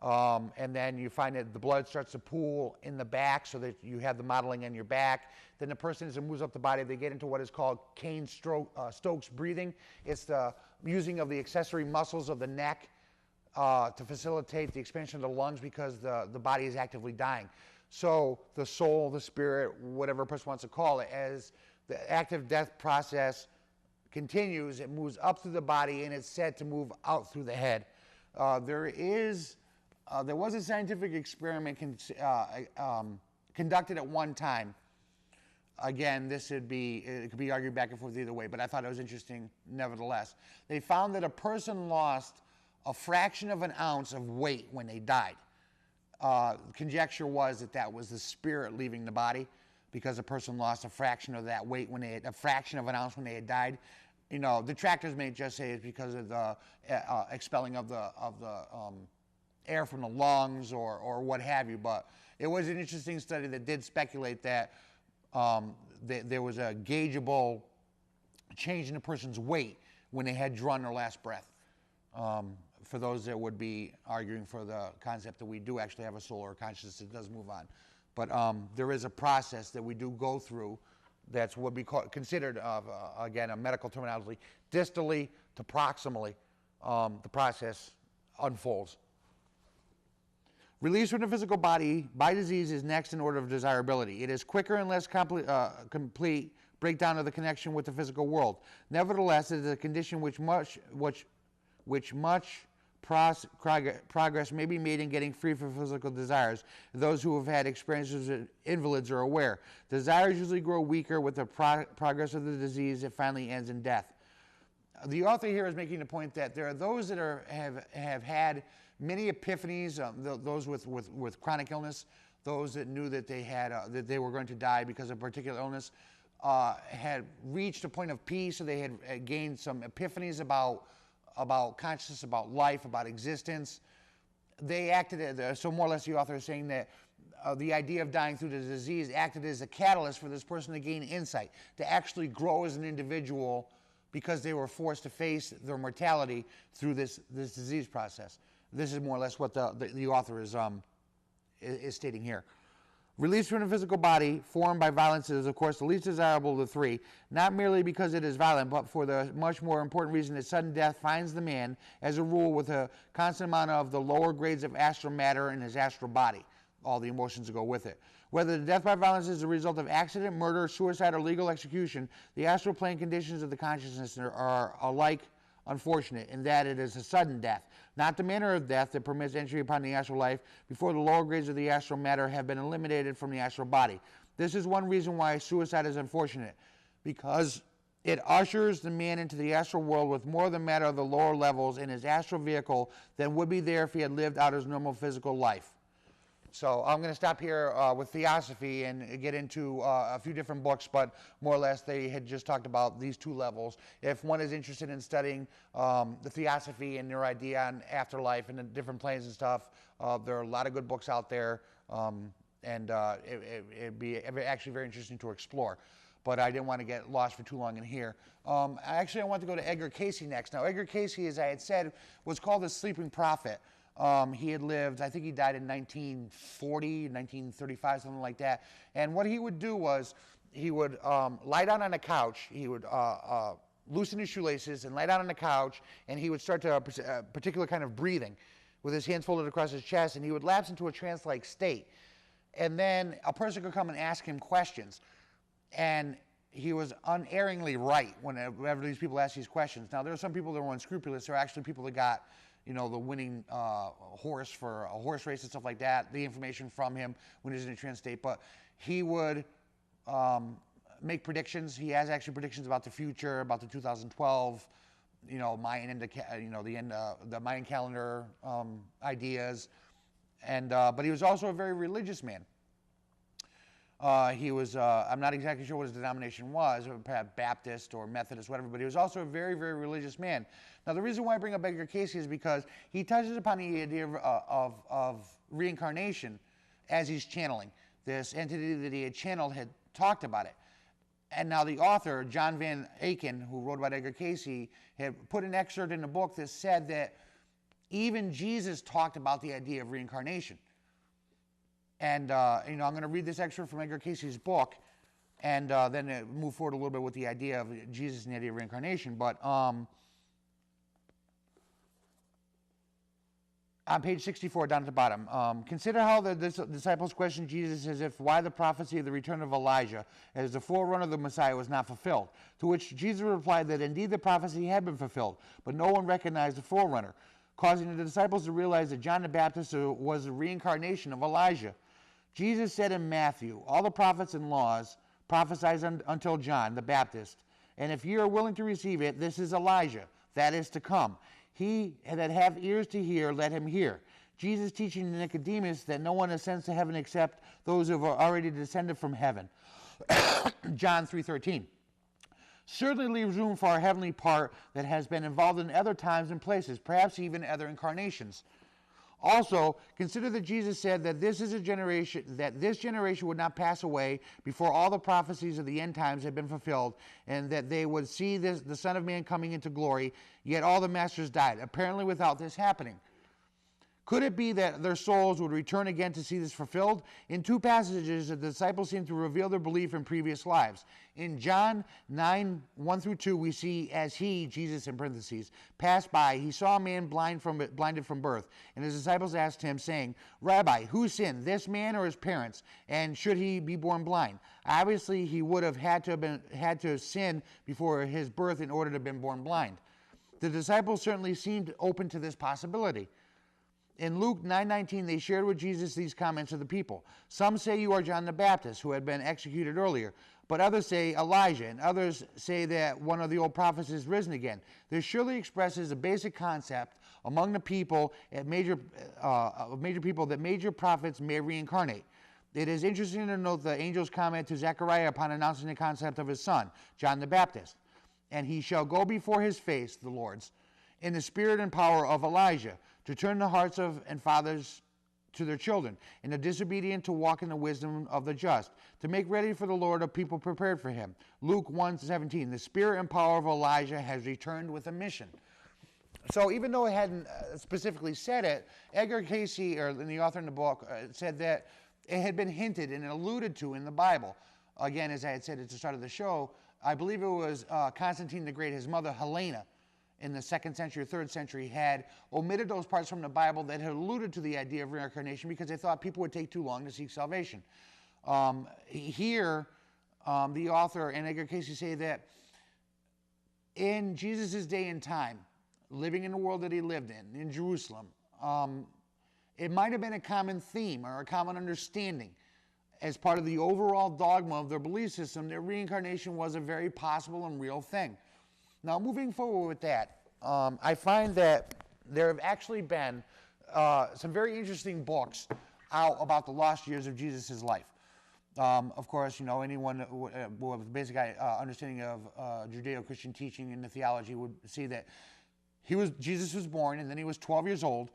And then you find that the blood starts to pool in the back so that you have the mottling on your back. Then the person, as it moves up the body, they get into what is called Stokes breathing. It's the using of the accessory muscles of the neck to facilitate the expansion of the lungs, because the body is actively dying. So the soul, the spirit, whatever a person wants to call it, as the active death process continues, it moves up through the body, and it's said to move out through the head. There was a scientific experiment conducted at one time. Again, it could be argued back and forth either way, but I thought it was interesting nevertheless. They found that a person lost a fraction of an ounce of weight when they died. Conjecture was that that was the spirit leaving the body, because a person lost a fraction of that weight when they had, a fraction of an ounce when they had died. You know, detractors may just say it's because of the expelling of the air from the lungs or what have you, but it was an interesting study that did speculate that there was a gaugeable change in a person's weight when they had drawn their last breath. For those that would be arguing for the concept that we do actually have a soul or consciousness that does move on. But there is a process that we do go through that's what we call, considered, again, a medical terminology, distally to proximally, the process unfolds. Release from the physical body by disease is next in order of desirability. It is quicker and less complete breakdown of the connection with the physical world. Nevertheless, it is a condition which much progress may be made in getting free from physical desires. Those who have had experiences with invalids are aware. Desires usually grow weaker with the progress of the disease. It finally ends in death. The author here is making the point that there are those that have had many epiphanies, those with chronic illness, those that knew that they had that they were going to die because of a particular illness, had reached a point of peace, or they had gained some epiphanies about consciousness, about life, about existence. They acted, so more or less the author is saying that the idea of dying through the disease acted as a catalyst for this person to gain insight, to actually grow as an individual, because they were forced to face their mortality through this disease process. This is more or less what the author is stating here. Release from the physical body formed by violence is, of course, the least desirable of the three, not merely because it is violent, but for the much more important reason that sudden death finds the man, as a rule, with a constant amount of the lower grades of astral matter in his astral body, all the emotions that go with it. Whether the death by violence is the result of accident, murder, suicide, or legal execution, the astral plane conditions of the consciousness are alike unfortunate in that it is a sudden death, not the manner of death that permits entry upon the astral life before the lower grades of the astral matter have been eliminated from the astral body. This is one reason why suicide is unfortunate, because it ushers the man into the astral world with more of the matter of the lower levels in his astral vehicle than would be there if he had lived out his normal physical life. So I'm going to stop here with Theosophy and get into a few different books, but more or less they had just talked about these two levels. If one is interested in studying the Theosophy and their idea on afterlife and the different planes and stuff, there are a lot of good books out there, and it'd be actually very interesting to explore. But I didn't want to get lost for too long in here. Actually, I want to go to Edgar Cayce next. Now, Edgar Cayce, as I had said, was called the sleeping prophet. He had lived, I think he died in 1940, 1935, something like that. And what he would do was he would lie down on a couch. He would loosen his shoelaces and lie down on the couch, and he would start to a particular kind of breathing with his hands folded across his chest, and he would lapse into a trance-like state. And then a person could come and ask him questions. And he was unerringly right whenever these people asked these questions. Now, there are some people that were unscrupulous. There are actually people that got, you know, the winning horse for a horse race and stuff like that, the information from him when he was in a trance state. But he would make predictions. He has actually predictions about the future, about the 2012, you know, Mayan the Mayan calendar ideas. And but he was also a very religious man. He was, I'm not exactly sure what his denomination was, perhaps Baptist or Methodist, whatever, but he was also a very, very religious man. Now, the reason why I bring up Edgar Cayce is because he touches upon the idea of reincarnation as he's channeling. This entity that he had channeled had talked about it. And now the author, John Van Aken, who wrote about Edgar Cayce, had put an excerpt in the book that said that even Jesus talked about the idea of reincarnation. And, you know, I'm going to read this excerpt from Edgar Cayce's book, and then move forward a little bit with the idea of Jesus and the idea of reincarnation. But on page 64, down at the bottom, consider how the disciples questioned Jesus as if why the prophecy of the return of Elijah as the forerunner of the Messiah was not fulfilled. To which Jesus replied that indeed the prophecy had been fulfilled, but no one recognized the forerunner, causing the disciples to realize that John the Baptist was the reincarnation of Elijah. Jesus said in Matthew, all the prophets and laws prophesied until John the Baptist, and if ye are willing to receive it, this is Elijah, that is to come. He that hath ears to hear, let him hear. Jesus teaching Nicodemus that no one ascends to heaven except those who have already descended from heaven. John 3:13. Certainly leaves room for our heavenly part that has been involved in other times and places, perhaps even other incarnations. Also, consider that Jesus said that this generation would not pass away before all the prophecies of the end times had been fulfilled, and that they would see the Son of Man coming into glory, yet all the masters died, apparently without this happening. Could it be that their souls would return again to see this fulfilled? In two passages, the disciples seem to reveal their belief in previous lives. In John 9:1-2, we see, as he, Jesus in parentheses, passed by, he saw a man blinded from birth. And his disciples asked him, saying, Rabbi, who sinned, this man or his parents? And should he be born blind? Obviously, he would have had to sin before his birth in order to have been born blind. The disciples certainly seemed open to this possibility. In Luke 9:19, they shared with Jesus these comments of the people. Some say you are John the Baptist, who had been executed earlier, but others say Elijah, and others say that one of the old prophets is risen again. This surely expresses a basic concept among the people that major prophets may reincarnate. It is interesting to note the angel's comment to Zechariah upon announcing the concept of his son, John the Baptist. And he shall go before his face, the Lord's, in the spirit and power of Elijah, to turn the hearts of and fathers to their children, and the disobedient to walk in the wisdom of the just, to make ready for the Lord a people prepared for him. Luke 1:17, the spirit and power of Elijah has returned with a mission. So even though it hadn't specifically said it, Edgar Casey, or the author in the book, said that it had been hinted and alluded to in the Bible. Again, as I had said at the start of the show, I believe it was Constantine the Great, his mother Helena, in the 2nd century or 3rd century, had omitted those parts from the Bible that had alluded to the idea of reincarnation because they thought people would take too long to seek salvation. Here, the author and Edgar Casey say that in Jesus' day and time, living in the world that he lived in Jerusalem, it might have been a common theme or a common understanding as part of the overall dogma of their belief system that reincarnation was a very possible and real thing. Now, moving forward with that, I find that there have actually been some very interesting books out about the lost years of Jesus' life. Of course, you know, anyone with a basic understanding of Judeo-Christian teaching and the theology would see that Jesus was born, and then he was 12 years old.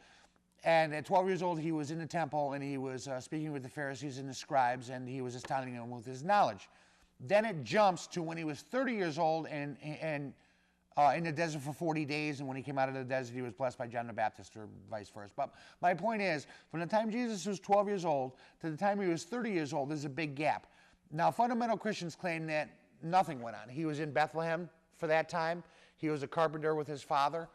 And at 12 years old, he was in the temple, and he was speaking with the Pharisees and the scribes, and he was astounding them with his knowledge. Then it jumps to when he was 30 years old and in the desert for 40 days, and when he came out of the desert, he was blessed by John the Baptist, or vice versa. But my point is, from the time Jesus was 12 years old to the time he was 30 years old, there's a big gap. Now, fundamental Christians claim that nothing went on. He was in Bethlehem for that time. He was a carpenter with his father.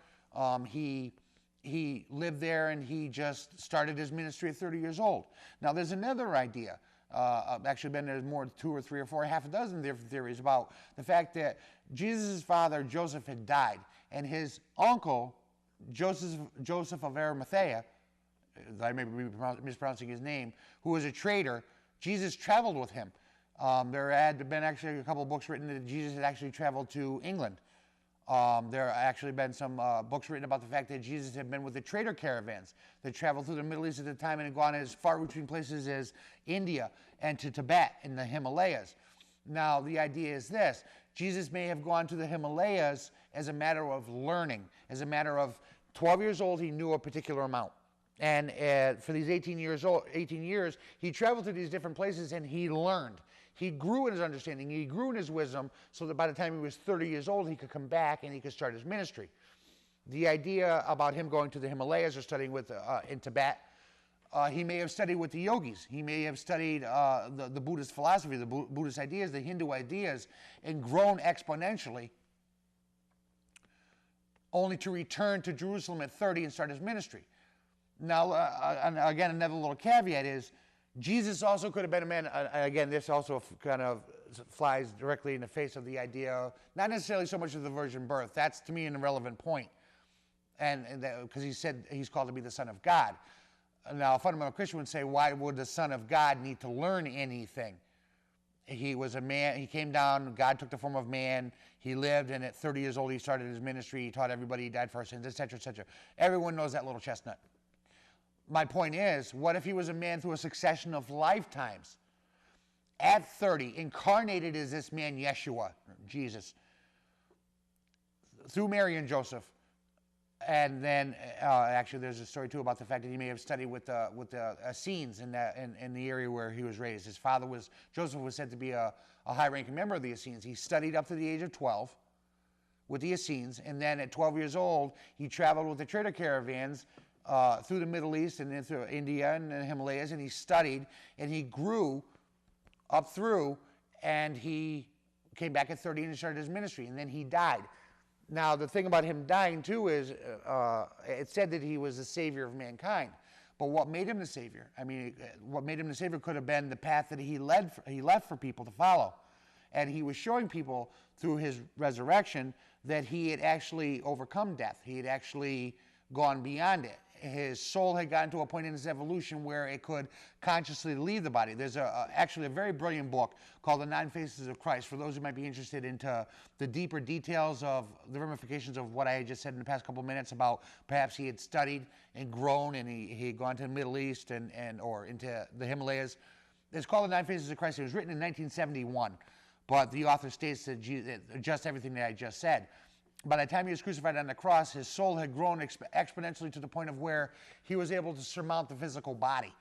He lived there, and he just started his ministry at 30 years old. Now, there's another idea. Actually, there's more, 2 or 3 or 4, half a dozen different theories about the fact that Jesus' father, Joseph, had died, and his uncle, Joseph of Arimathea, I may be mispronouncing his name, who was a trader, Jesus traveled with him. There had been actually a couple of books written that Jesus had actually traveled to England. There have actually been some books written about the fact that Jesus had been with the trader caravans that traveled through the Middle East at the time and had gone as far between places as India and to Tibet in the Himalayas. Now, the idea is this. Jesus may have gone to the Himalayas as a matter of learning, as a matter of 12 years old, he knew a particular amount. And for these 18 years, he traveled to these different places and he learned. He grew in his understanding, he grew in his wisdom, so that by the time he was 30 years old, he could come back and he could start his ministry. The idea about him going to the Himalayas or studying in Tibet, he may have studied with the yogis. He may have studied the Buddhist philosophy, the Buddhist ideas, the Hindu ideas, and grown exponentially, only to return to Jerusalem at 30 and start his ministry. Now, and again, another little caveat is, Jesus also could have been a man, again, this also kind of flies directly in the face of the idea, not necessarily so much of the virgin birth. That's, to me, an irrelevant point. And because he said he's called to be the Son of God. Now, a fundamental Christian would say, why would the Son of God need to learn anything? He was a man, he came down, God took the form of man, he lived, and at 30 years old he started his ministry, he taught everybody, he died for our sins, etc., etc. Everyone knows that little chestnut. My point is, what if he was a man through a succession of lifetimes? At 30, incarnated as this man Yeshua, Jesus, through Mary and Joseph. And then, actually, there's a story, too, about the fact that he may have studied with the Essenes in the area where he was raised. His father was, Joseph was said to be a high-ranking member of the Essenes. He studied up to the age of 12 with the Essenes, and then at 12 years old, he traveled with the trader caravans through the Middle East and then through India and the Himalayas, and he studied, and he grew up through, and he came back at 30 and started his ministry, and then he died. Now, the thing about him dying, too, is it said that he was the savior of mankind. But what made him the savior? I mean, what made him the savior could have been the path that he left for people to follow. And he was showing people through his resurrection that he had actually overcome death. He had actually gone beyond it. His soul had gotten to a point in his evolution where it could consciously leave the body. There's actually a very brilliant book called The 9 Faces of Christ, for those who might be interested into the deeper details of the ramifications of what I had just said in the past couple of minutes about perhaps he had studied and grown and he had gone to the Middle East or into the Himalayas. It's called The 9 Faces of Christ. It was written in 1971, but the author states that just everything that I just said. By the time he was crucified on the cross, his soul had grown exponentially to the point of where he was able to surmount the physical body.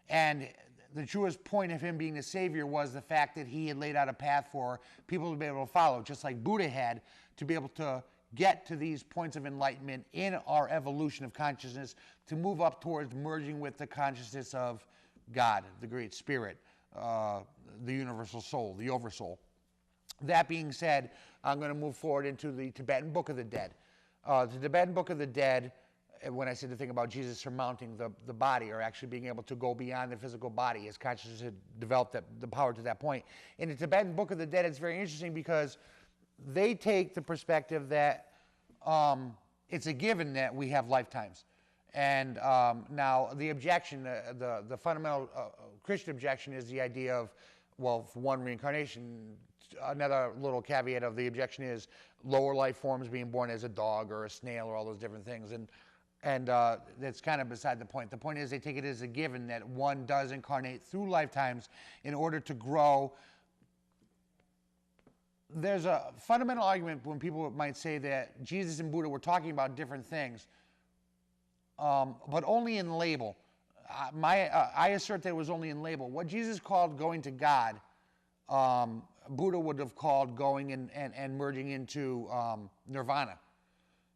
And the truest point of him being the Savior was the fact that he had laid out a path for people to be able to follow, just like Buddha had, to be able to get to these points of enlightenment in our evolution of consciousness, to move up towards merging with the consciousness of God, the Great Spirit, the universal soul, the oversoul. That being said, I'm going to move forward into the Tibetan Book of the Dead. The Tibetan Book of the Dead, when I said the thing about Jesus surmounting the body, or actually being able to go beyond the physical body, his consciousness had developed the power to that point. In the Tibetan Book of the Dead, it's very interesting because they take the perspective that it's a given that we have lifetimes. And now the objection, the fundamental Christian objection is the idea of, well, for one, reincarnation. Another little caveat of the objection is lower life forms being born as a dog or a snail or all those different things. And that's kind of beside the point. The point is they take it as a given that one does incarnate through lifetimes in order to grow. There's a fundamental argument when people might say that Jesus and Buddha were talking about different things, but only in label. I assert that it was only in label. What Jesus called going to God, Buddha would have called going and merging into nirvana.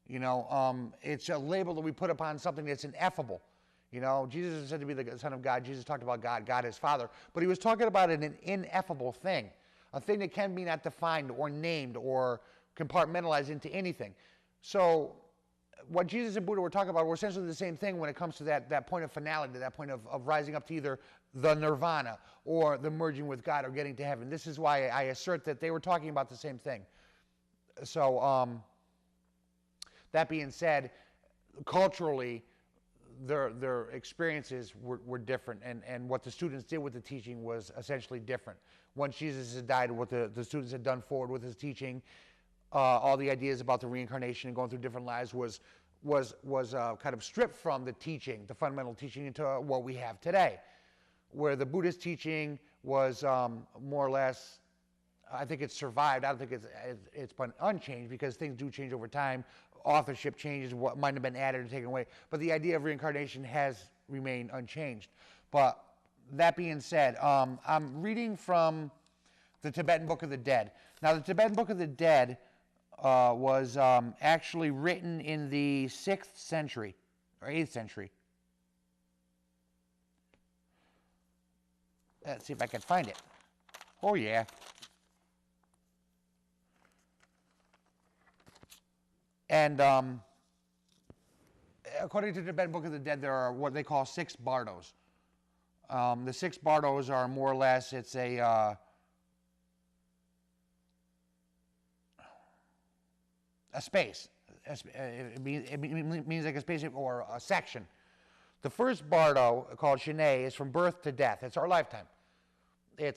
You know, it's a label that we put upon something that's ineffable. You know, Jesus is said to be the Son of God. Jesus talked about God, God his Father. But he was talking about an ineffable thing, a thing that can be not defined or named or compartmentalized into anything. So what Jesus and Buddha were talking about were essentially the same thing when it comes to that point of finality, that point of rising up to either the nirvana or the merging with God or getting to heaven. This is why I assert that they were talking about the same thing. So that being said, culturally, their experiences were different, and what the students did with the teaching was essentially different. Once Jesus had died, what the students had done forward with his teaching, all the ideas about the reincarnation and going through different lives was kind of stripped from the teaching, the fundamental teaching, into what we have today, where the Buddhist teaching was more or less, I think it's survived. I don't think it's been unchanged, because things do change over time. Authorship changes, what might have been added or taken away, but the idea of reincarnation has remained unchanged. But that being said, I'm reading from the Tibetan Book of the Dead. Now, the Tibetan Book of the Dead was actually written in the 6th century or 8th century. Let's see if I can find it. Oh, yeah. And according to the Tibetan Book of the Dead, there are what they call 6 bardos. The 6 bardos are more or less, it's a space. It means like a space or a section. The first bardo, called Shanae, is from birth to death. It's our lifetime. I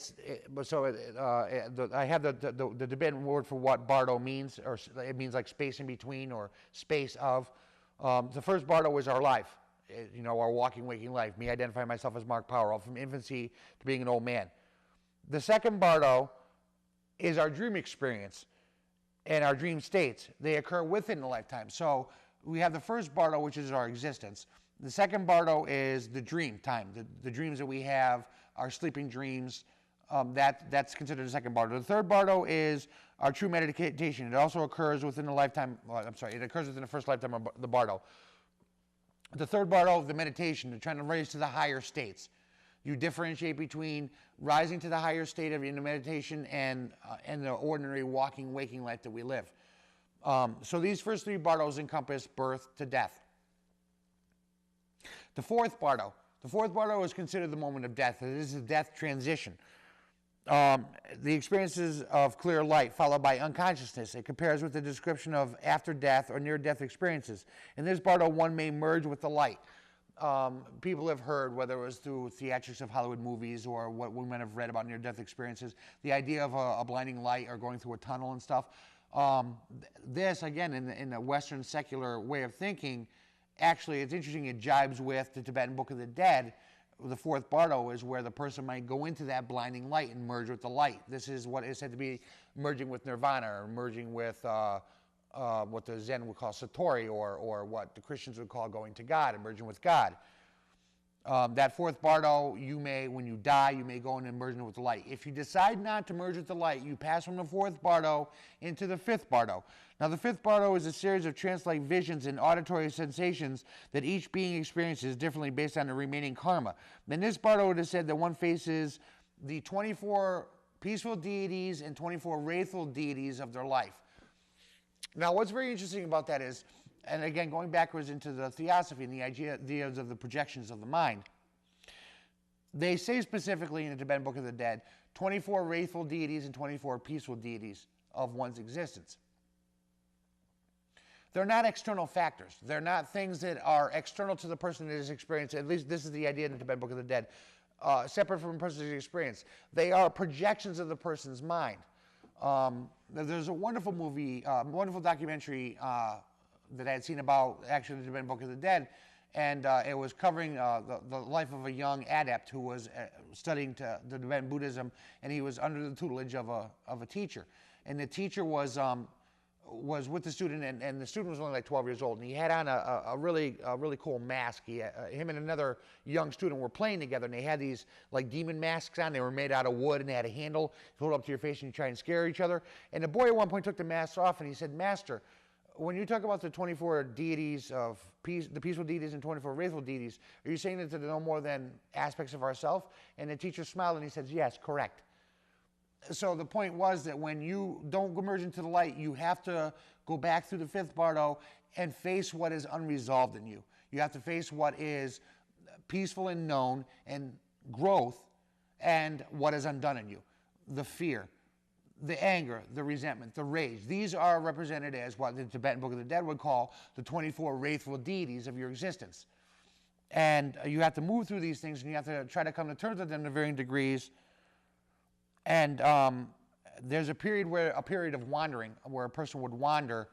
have the Tibetan word for what bardo means, or it means like space in between or space of. The first bardo is our life, our walking, waking life. Me identifying myself as Mark Powell, from infancy to being an old man. The second bardo is our dream experience and our dream states. They occur within the lifetime. So we have the first bardo, which is our existence. The second bardo is the dream time, the dreams that we have, our sleeping dreams. That's considered the second bardo. The third bardo is our true meditation. It also occurs within the lifetime. It occurs within the first lifetime of the bardo. The third bardo, the meditation, trying to raise to the higher states. You differentiate between rising to the higher state of in the meditation and the ordinary walking, waking life that we live. So these first three bardos encompass birth to death. The fourth bardo is considered the moment of death. It is a death transition. The experiences of clear light followed by unconsciousness. It compares with the description of after death or near-death experiences. In this bardo, one may merge with the light. People have heard, whether it was through theatrics of Hollywood movies or what women have read about near-death experiences, the idea of a blinding light or going through a tunnel and stuff. This, again, in the Western secular way of thinking, actually, it's interesting, it jibes with the Tibetan Book of the Dead. The fourth bardo is where the person might go into that blinding light and merge with the light. This is what is said to be merging with nirvana, or merging with what the Zen would call satori, or what the Christians would call going to God, and merging with God. That fourth bardo, when you die, you may go in and merge with the light. If you decide not to merge with the light, you pass from the fourth bardo into the fifth bardo. Now, the fifth bardo is a series of trance-like visions and auditory sensations that each being experiences differently based on the remaining karma. In this bardo, it is said that one faces the 24 peaceful deities and 24 wrathful deities of their life. Now, what's very interesting about that is, and again, going backwards into the theosophy and the ideas of the projections of the mind, they say specifically in the Tibetan Book of the Dead, 24 wrathful deities and 24 peaceful deities of one's existence. They're not external factors. They're not things that are external to the person that is experiencing. At least this is the idea in the Tibetan Book of the Dead. Separate from a person's experience. They are projections of the person's mind. There's a wonderful movie, wonderful documentary that I had seen about actually the Tibetan Book of the Dead, and it was covering the life of a young adept who was studying the Tibetan Buddhism, and he was under the tutelage of a teacher. And the teacher was with the student, and the student was only like 12 years old, and he had on a really cool mask. Him and another young student were playing together, and they had these like demon masks on. They were made out of wood, and they had a handle. You hold it up to your face, and you try and scare each other. And the boy at one point took the mask off, and he said, "Master, when you talk about the 24 deities of peace, the peaceful deities and 24 wrathful deities, are you saying that they're no more than aspects of ourself?" And the teacher smiled, and he said, "Yes, correct." So the point was that when you don't merge into the light, you have to go back through the fifth bardo and face what is unresolved in you. You have to face what is peaceful and known and growth, and what is undone in you. The fear, the anger, the resentment, the rage. These are represented as what the Tibetan Book of the Dead would call the 24 wrathful deities of your existence. And you have to move through these things, and you have to try to come to terms with them to varying degrees. And there's a period of wandering where a person would wander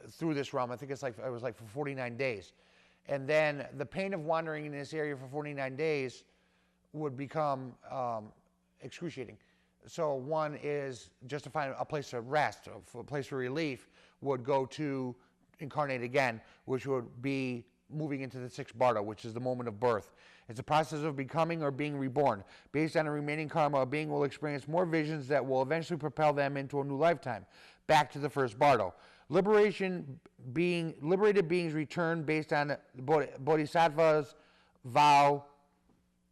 through this realm. I think it was like for 49 days. And then the pain of wandering in this area for 49 days would become excruciating. So one is just to find a place of rest, a place for relief, would go to incarnate again, which would be moving into the sixth bardo, which is the moment of birth. It's a process of becoming or being reborn. Based on the remaining karma, a being will experience more visions that will eventually propel them into a new lifetime, back to the first bardo. Liberated beings return based on bodhisattva's vow,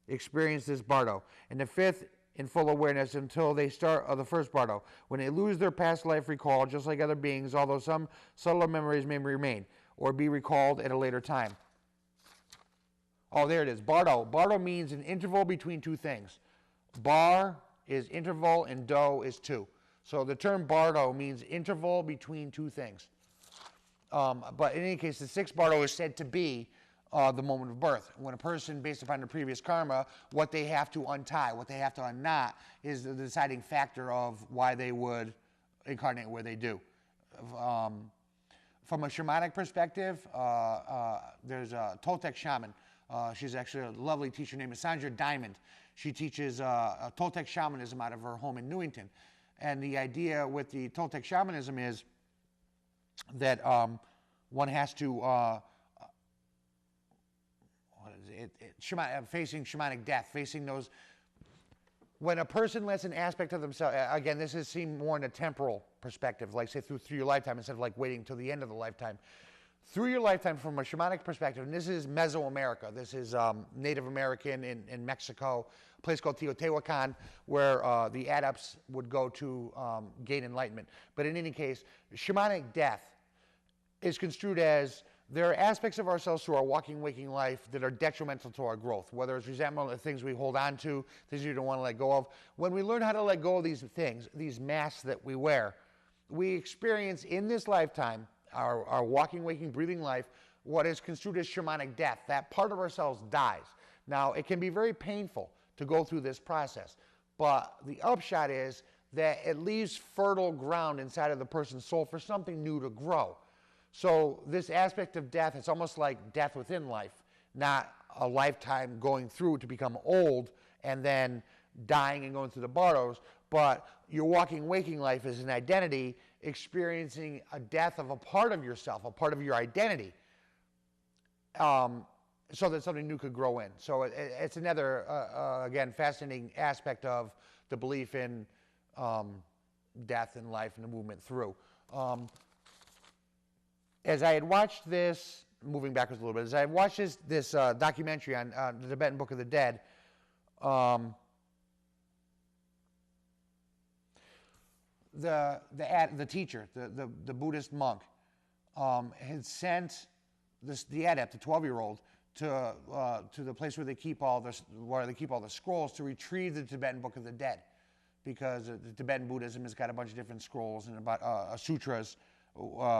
experience this bardo. And the fifth, in full awareness until they start the first bardo. When they lose their past life recall, just like other beings, although some subtler memories may remain or be recalled at a later time. Oh, there it is. Bardo. Bardo means an interval between two things. Bar is interval and do is two. So the term bardo means interval between two things. But in any case, the sixth bardo is said to be the moment of birth. When a person, based upon their previous karma, what they have to untie, what they have to unknot, is the deciding factor of why they would incarnate where they do. From a shamanic perspective, there's a Toltec shaman. She's actually a lovely teacher named Sandra Diamond. She teaches Toltec shamanism out of her home in Newington. And the idea with the Toltec shamanism is that one has to, facing shamanic death, facing those. When a person lets an aspect of themselves, again, this is seen more in a temporal perspective, like say through your lifetime instead of like waiting till the end of the lifetime. Through your lifetime, from a shamanic perspective, and this is Mesoamerica, this is Native American in Mexico, a place called Teotihuacan, where the adepts would go to gain enlightenment. But in any case, shamanic death is construed as there are aspects of ourselves through our walking, waking life that are detrimental to our growth, whether it's resentment of things we hold on to, things you don't want to let go of. When we learn how to let go of these things, these masks that we wear, we experience in this lifetime, our walking, waking, breathing life, what is construed as shamanic death. That part of ourselves dies. Now, it can be very painful to go through this process, but the upshot is that it leaves fertile ground inside of the person's soul for something new to grow. So this aspect of death, it's almost like death within life, not a lifetime going through to become old and then dying and going through the barrows, but your walking, waking life is an identity experiencing a death of a part of yourself, a part of your identity, so that something new could grow in. So it's another, again, fascinating aspect of the belief in death and life and the movement through. As I had watched this, moving backwards a little bit, as I had watched this documentary on the Tibetan Book of the Dead, the teacher, the Buddhist monk, had sent the adept, the 12-year-old, to the place where they keep all the scrolls to retrieve the Tibetan Book of the Dead, because the Tibetan Buddhism has got a bunch of different scrolls and about sutras,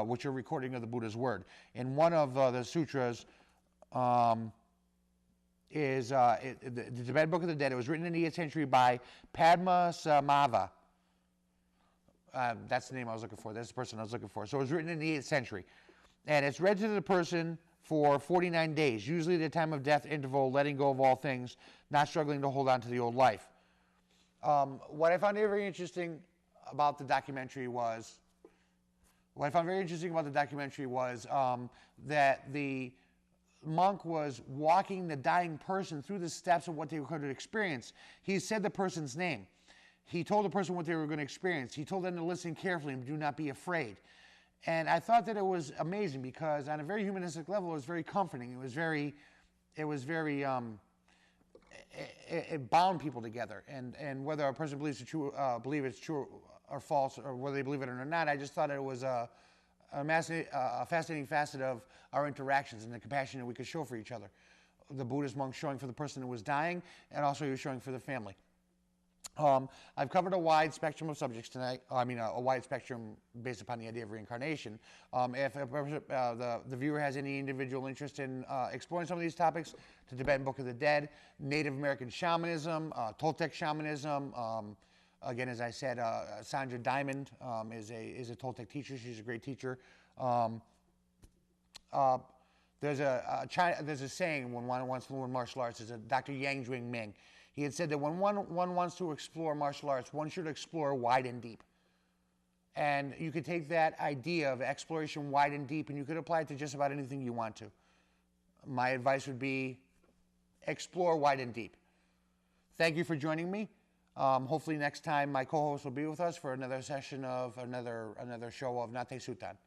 which are recording of the Buddha's word. And one of the sutras is the Tibetan Book of the Dead. It was written in the 8th century by Padmasambhava. That's the name I was looking for. That's the person I was looking for. So it was written in the 8th century. And it's read to the person for 49 days, usually the time of death interval, letting go of all things, not struggling to hold on to the old life. What I found very interesting about the documentary was that the monk was walking the dying person through the steps of what they were going to experience. He said the person's name. He told the person what they were going to experience. He told them to listen carefully and do not be afraid. And I thought that it was amazing because on a very humanistic level, it was very comforting. It bound people together. And whether a person believes it's true or false, or whether they believe it or not, I just thought it was a fascinating facet of our interactions and the compassion that we could show for each other. The Buddhist monk showing for the person who was dying, and also he was showing for the family. I've covered a wide spectrum of subjects tonight. A wide spectrum based upon the idea of reincarnation. If the viewer has any individual interest in exploring some of these topics, the Tibetan Book of the Dead, Native American shamanism, Toltec shamanism. Again, as I said, Sandra Diamond is a Toltec teacher. She's a great teacher. There's a saying when one wants to learn martial arts. Is Dr. Yang Jwing Ming. He had said that when one wants to explore martial arts, one should explore wide and deep. And you could take that idea of exploration wide and deep and you could apply it to just about anything you want to. My advice would be explore wide and deep. Thank you for joining me. Hopefully next time my co-host will be with us for another session of another show of Seauton.